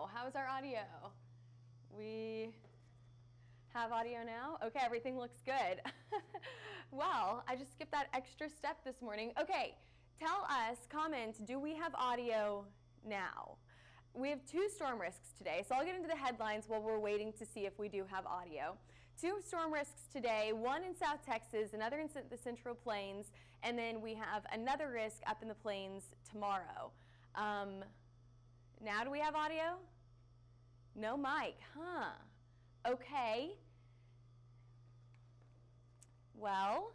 now? How's our audio? We have audio now? Okay, everything looks good. Well, I just skipped that extra step this morning. Okay, tell us, comment, do we have audio now? We have 2 storm risks today, so I'll get into the headlines while we're waiting to see if we do have audio. 2 storm risks today, one in South Texas, another in the Central Plains, and then we have another risk up in the Plains tomorrow. Now do we have audio? No mic, huh? Okay. Well,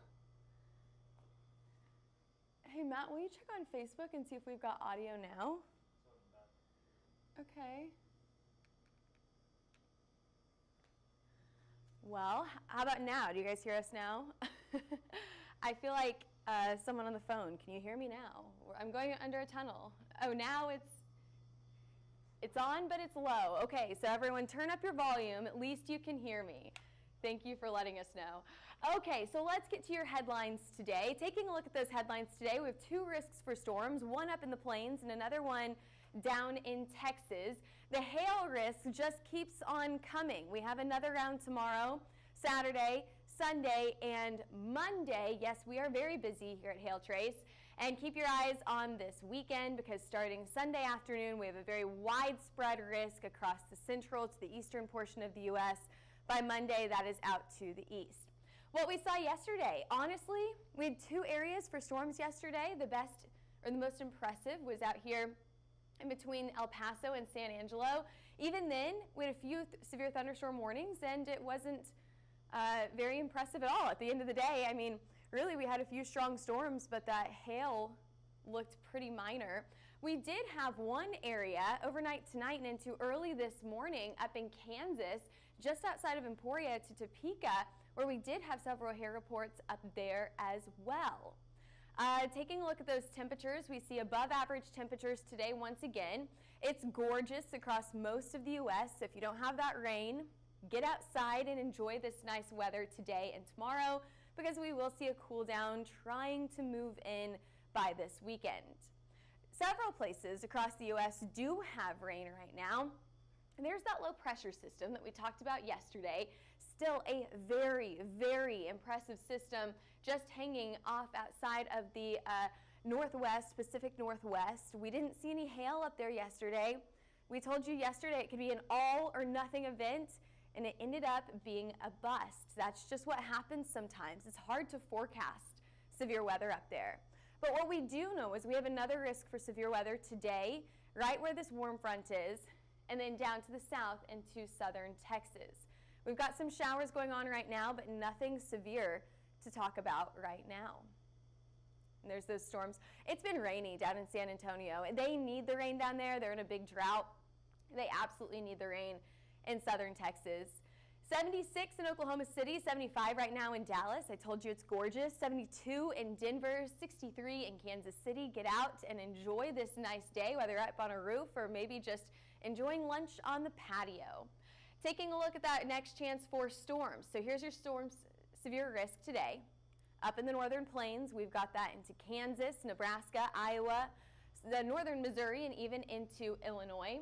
hey Matt, will you check on Facebook and see if we've got audio now? Okay. Well, how about now? Do you guys hear us now? I feel like someone on the phone. Can you hear me now? I'm going under a tunnel. Oh, now it's on, but it's low. Okay, so everyone turn up your volume. At least you can hear me. Thank you for letting us know. Okay, so let's get to your headlines today. Taking a look at those headlines today, we have 2 risks for storms, one up in the Plains and another one down in Texas. The hail risk just keeps on coming. We have another round tomorrow, Saturday, Sunday, and Monday. Yes, we are very busy here at Hail Trace. And keep your eyes on this weekend because starting Sunday afternoon, we have a very widespread risk across the central to the eastern portion of the U.S. By Monday, that is out to the east. What we saw yesterday, honestly, we had 2 areas for storms yesterday. The best or the most impressive was out here in between El Paso and San Angelo. Even then, we had a few severe thunderstorm warnings, and it wasn't very impressive at all. At the end of the day, I mean, really, we had a few strong storms, but that hail looked pretty minor. We did have one area overnight tonight and into early this morning up in Kansas, just outside of Emporia to Topeka, where we did have several hail reports up there as well. Taking a look at those temperatures, we see above average temperatures today once again. It's gorgeous across most of the U.S. So if you don't have that rain, get outside and enjoy this nice weather today and tomorrow because we will see a cool down trying to move in by this weekend. Several places across the U.S. do have rain right now. And there's that low pressure system that we talked about yesterday. Still a very, very impressive system just hanging off outside of the northwest, Pacific Northwest. We didn't see any hail up there yesterday. We told you yesterday it could be an all or nothing event, and it ended up being a bust. That's just what happens sometimes. It's hard to forecast severe weather up there. But what we do know is we have another risk for severe weather today, right where this warm front is, and then down to the south into southern Texas. We've got some showers going on right now, but nothing severe to talk about right now. And there's those storms. It's been rainy down in San Antonio, and they need the rain down there. They're in a big drought. They absolutely need the rain in southern Texas. 76 in Oklahoma City, 75 right now in Dallas. I told you it's gorgeous. 72 in Denver, 63 in Kansas City. Get out and enjoy this nice day, whether up on a roof or maybe just enjoying lunch on the patio. Taking a look at that next chance for storms. So here's your storms severe risk today. Up in the northern plains, we've got that into Kansas, Nebraska, Iowa, the northern Missouri, and even into Illinois.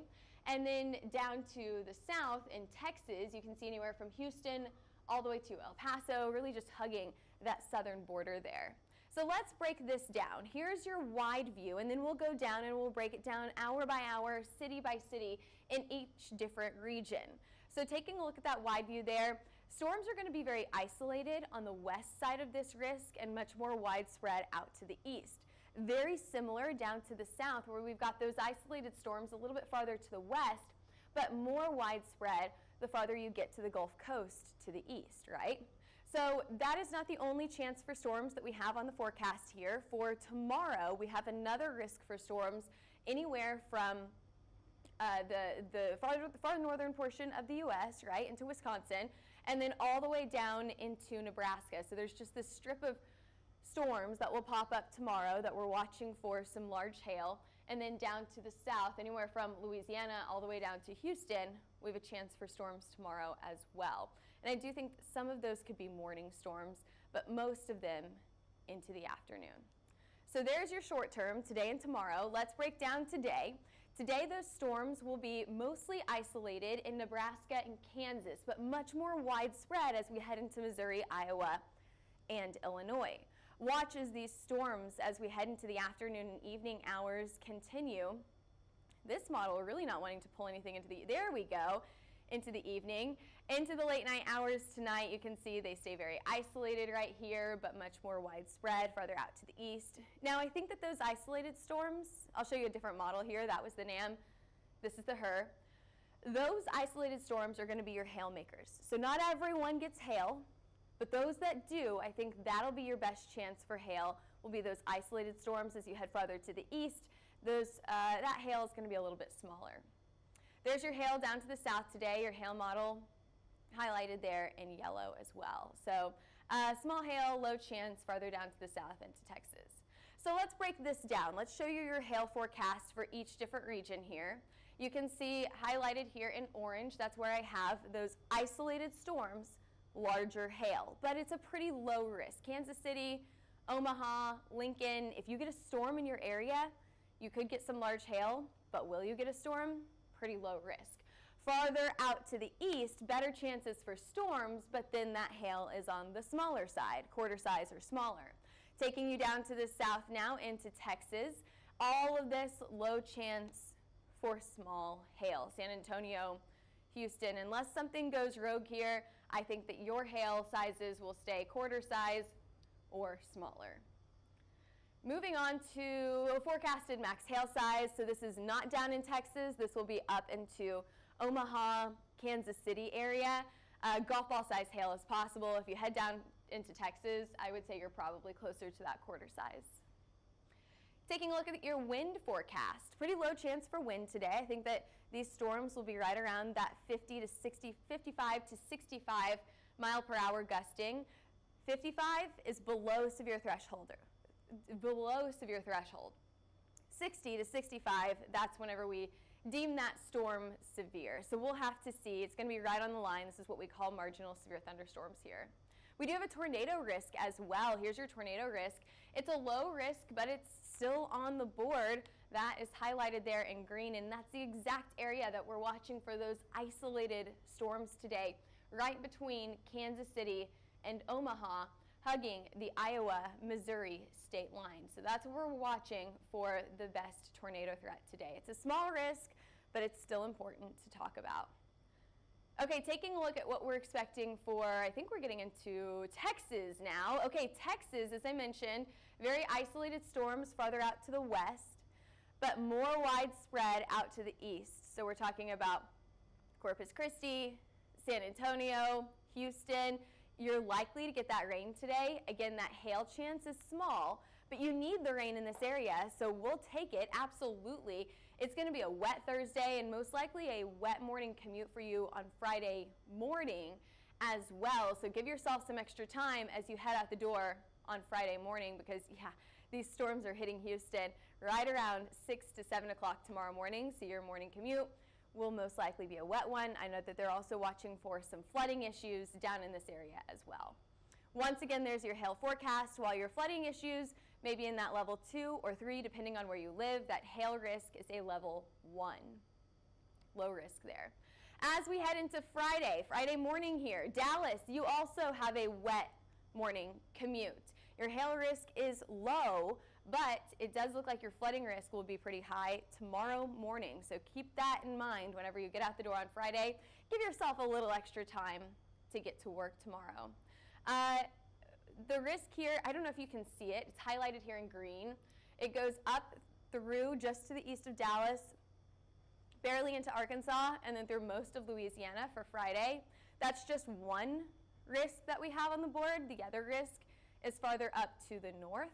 And then down to the south in Texas, you can see anywhere from Houston all the way to El Paso, really just hugging that southern border there. So let's break this down. Here's your wide view, and then we'll go down and we'll break it down hour by hour, city by city in each different region. So taking a look at that wide view there, storms are going to be very isolated on the west side of this risk and much more widespread out to the east. Very similar down to the south where we've got those isolated storms a little bit farther to the west, but more widespread the farther you get to the Gulf Coast to the east, right? So that is not the only chance for storms that we have on the forecast here. For tomorrow, we have another risk for storms anywhere from the far northern portion of the U.S., right, into Wisconsin, and then all the way down into Nebraska. So there's just this strip of storms that will pop up tomorrow that we're watching for some large hail, and then down to the south, anywhere from Louisiana all the way down to Houston, we have a chance for storms tomorrow as well. And I do think some of those could be morning storms, but most of them into the afternoon. So there's your short term, today and tomorrow. Let's break down today. Today, those storms will be mostly isolated in Nebraska and Kansas, but much more widespread as we head into Missouri, Iowa, and Illinois. Watch as these storms, as we head into the afternoon and evening hours, continue. This model, we're really not wanting to pull anything into there we go, into the evening. Into the late night hours tonight, you can see they stay very isolated right here, but much more widespread farther out to the east. Now, I think that those isolated storms, I'll show you a different model here. That was the NAM. This is the HER. Those isolated storms are going to be your hail makers. So not everyone gets hail, but those that do, I think that'll be your best chance for hail, will be those isolated storms as you head farther to the east. That hail is going to be a little bit smaller. There's your hail down to the south today, your hail model highlighted there in yellow as well. So small hail, low chance farther down to the south into Texas. So let's break this down. Let's show you your hail forecast for each different region here. You can see highlighted here in orange, that's where I have those isolated storms, larger hail, but it's a pretty low risk. Kansas City, Omaha, Lincoln, if you get a storm in your area, you could get some large hail, but will you get a storm? Pretty low risk. Farther out to the east, better chances for storms, but then that hail is on the smaller side, quarter size or smaller. Taking you down to the south now into Texas, all of this low chance for small hail. San Antonio, Houston, unless something goes rogue here, I think that your hail sizes will stay quarter size or smaller. Moving on to forecasted max hail size. So this is not down in Texas. This will be up into Omaha, Kansas City area. Golf ball size hail is possible. If you head down into Texas, I would say you're probably closer to that quarter size. Taking a look at your wind forecast. Pretty low chance for wind today. I think that these storms will be right around that 55 to 65 mile per hour gusting. 55 is below severe threshold. 60 to 65, that's whenever we deem that storm severe. So we'll have to see. It's going to be right on the line. This is what we call marginal severe thunderstorms here. We do have a tornado risk as well. Here's your tornado risk. It's a low risk, but it's still on the board. That is highlighted there in green, and that's the exact area that we're watching for those isolated storms today, right between Kansas City and Omaha, hugging the Iowa-Missouri state line. So that's what we're watching for the best tornado threat today. It's a small risk, but it's still important to talk about. Okay, taking a look at what we're expecting for, I think we're getting into Texas now. Okay, Texas, as I mentioned, very isolated storms farther out to the west, but more widespread out to the east. So we're talking about Corpus Christi, San Antonio, Houston. You're likely to get that rain today. Again, that hail chance is small, but you need the rain in this area, so we'll take it, absolutely. It's going to be a wet Thursday and most likely a wet morning commute for you on Friday morning as well. So give yourself some extra time as you head out the door on Friday morning because, yeah, these storms are hitting Houston right around 6 to 7 o'clock tomorrow morning, so your morning commute will most likely be a wet one. I know that they're also watching for some flooding issues down in this area as well. Once again, there's your hail forecast. While your flooding issues may be in that level 2 or 3, depending on where you live, that hail risk is a level 1. Low risk there. As we head into Friday morning here, Dallas, you also have a wet morning commute. Your hail risk is low, but it does look like your flooding risk will be pretty high tomorrow morning. So keep that in mind whenever you get out the door on Friday. Give yourself a little extra time to get to work tomorrow. The risk here, I don't know if you can see it. It's highlighted here in green. It goes up through just to the east of Dallas, barely into Arkansas, and then through most of Louisiana for Friday. That's just one risk that we have on the board. The other risk is farther up to the north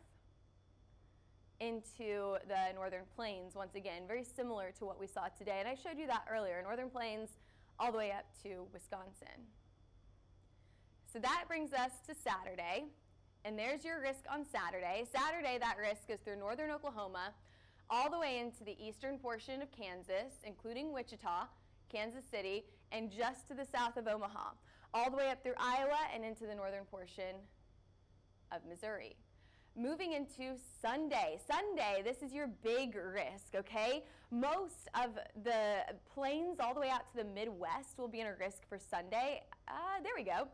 into the northern plains. Once again, very similar to what we saw today. And I showed you that earlier, northern plains all the way up to Wisconsin. So that brings us to Saturday, and there's your risk on Saturday. Saturday, that risk is through northern Oklahoma, all the way into the eastern portion of Kansas, including Wichita, Kansas City, and just to the south of Omaha, all the way up through Iowa and into the northern portion of Missouri. Moving into Sunday. Sunday, this is your big risk, okay? Most of the plains all the way out to the Midwest will be in a risk for Sunday. There we go.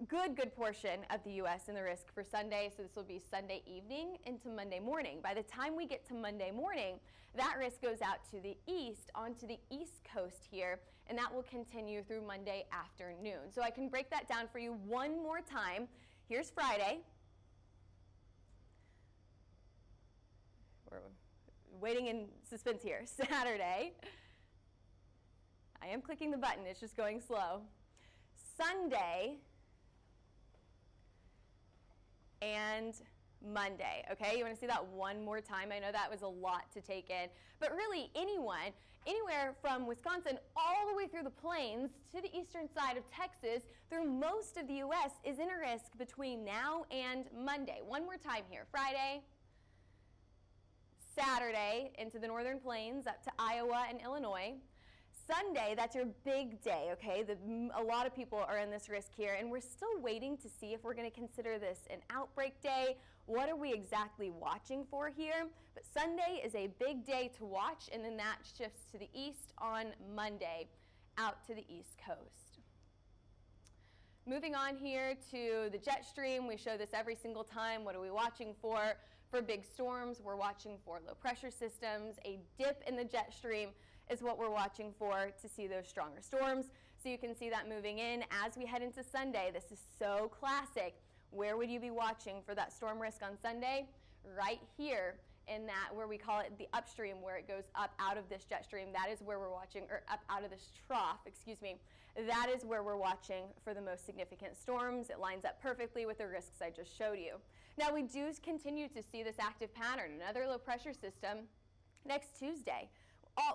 Good portion of the U.S. in the risk for Sunday, so this will be Sunday evening into Monday morning. By the time we get to Monday morning, that risk goes out to the east, onto the east coast here, and that will continue through Monday afternoon. So I can break that down for you one more time. Here's Friday. We're waiting in suspense here. Saturday. I am clicking the button, it's just going slow. Sunday and Monday, okay? You want to see that one more time? I know that was a lot to take in, but really anywhere from Wisconsin all the way through the plains to the eastern side of Texas, through most of the U.S. is in a risk between now and Monday. One more time here. Friday, Saturday into the northern plains up to Iowa and Illinois. Sunday, that's your big day, okay? A lot of people are in this risk here, and we're still waiting to see if we're going to consider this an outbreak day. What are we exactly watching for here? But Sunday is a big day to watch, and then that shifts to the east on Monday, out to the east coast. Moving on here to the jet stream, we show this every single time. What are we watching for? For big storms, we're watching for low pressure systems. A dip in the jet stream is what we're watching for to see those stronger storms. So you can see that moving in as we head into Sunday. This is so classic. Where would you be watching for that storm risk on Sunday? Right here in that, where we call it the upstream, where it goes up out of this jet stream. That is where we're watching, or up out of this trough, excuse me. That is where we're watching for the most significant storms. It lines up perfectly with the risks I just showed you. Now we do continue to see this active pattern, another low pressure system next Tuesday.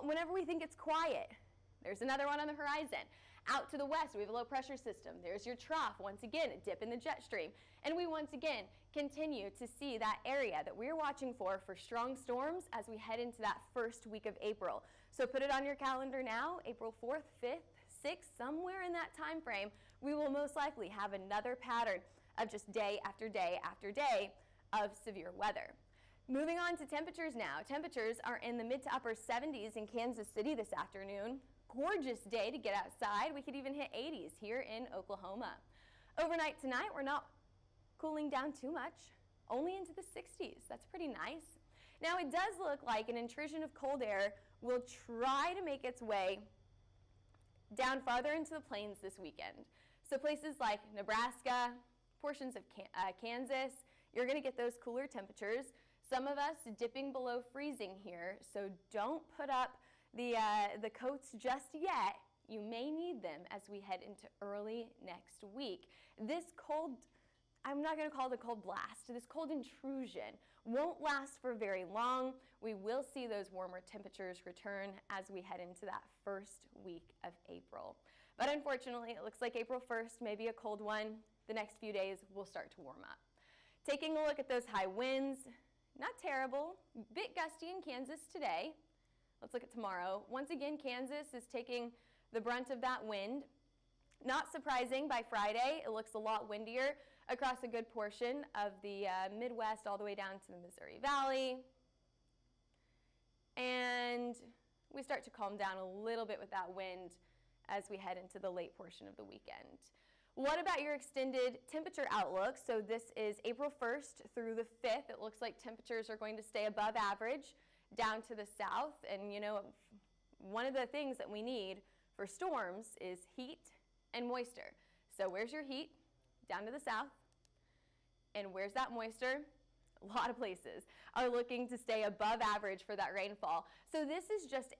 Whenever we think it's quiet, there's another one on the horizon. Out to the west, we have a low pressure system. There's your trough. Once again, a dip in the jet stream. And we once again continue to see that area that we're watching for strong storms as we head into that first week of April. So put it on your calendar now, April 4th, 5th, 6th, somewhere in that time frame, we will most likely have another pattern of just day after day after day of severe weather. Moving on to temperatures now. Temperatures are in the mid to upper 70s in Kansas City this afternoon. Gorgeous day to get outside. We could even hit 80s here in Oklahoma. Overnight tonight, we're not cooling down too much, only into the 60s. That's pretty nice. Now it does look like an intrusion of cold air will try to make its way down farther into the plains this weekend. So places like Nebraska, portions of Kansas, you're going to get those cooler temperatures. Some of us dipping below freezing here, so don't put up the coats just yet. You may need them as we head into early next week. This cold, I'm not going to call it a cold blast, this cold intrusion won't last for very long. We will see those warmer temperatures return as we head into that first week of April. But unfortunately, it looks like April 1st may be a cold one. The next few days will start to warm up. Taking a look at those high winds, not terrible, bit gusty in Kansas today. Let's look at tomorrow. Once again, Kansas is taking the brunt of that wind. Not surprising, by Friday, it looks a lot windier across a good portion of the Midwest all the way down to the Missouri Valley. And we start to calm down a little bit with that wind as we head into the late portion of the weekend. What about your extended temperature outlook? So this is April 1st through the 5th. It looks like temperatures are going to stay above average down to the south. And you know, one of the things that we need for storms is heat and moisture. So where's your heat? Down to the south. And where's that moisture? A lot of places are looking to stay above average for that rainfall. So this is just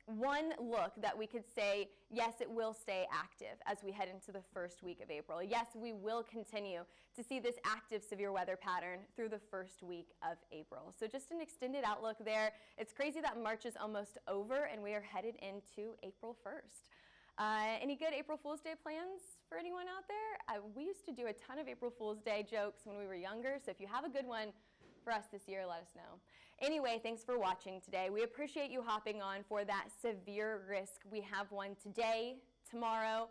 one look that we could say, yes, it will stay active as we head into the first week of April. Yes, we will continue to see this active severe weather pattern through the first week of April. So just an extended outlook there. It's crazy that March is almost over and we are headed into April 1st. Any good April Fool's Day plans for anyone out there? We used to do a ton of April Fool's Day jokes when we were younger, so if you have a good one for us this year, let us know. Anyway, thanks for watching today. We appreciate you hopping on for that severe risk. We have one today, tomorrow,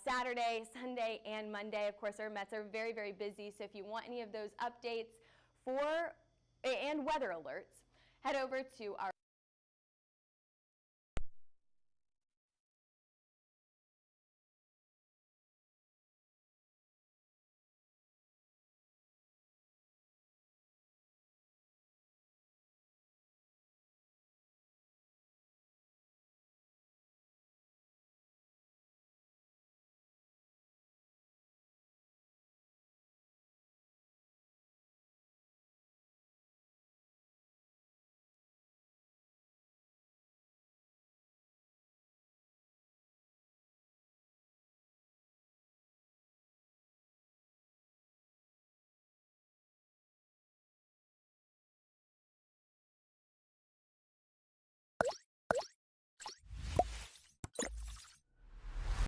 Saturday, Sunday, and Monday. Of course, our Mets are very, very busy, so if you want any of those updates and weather alerts, head over to our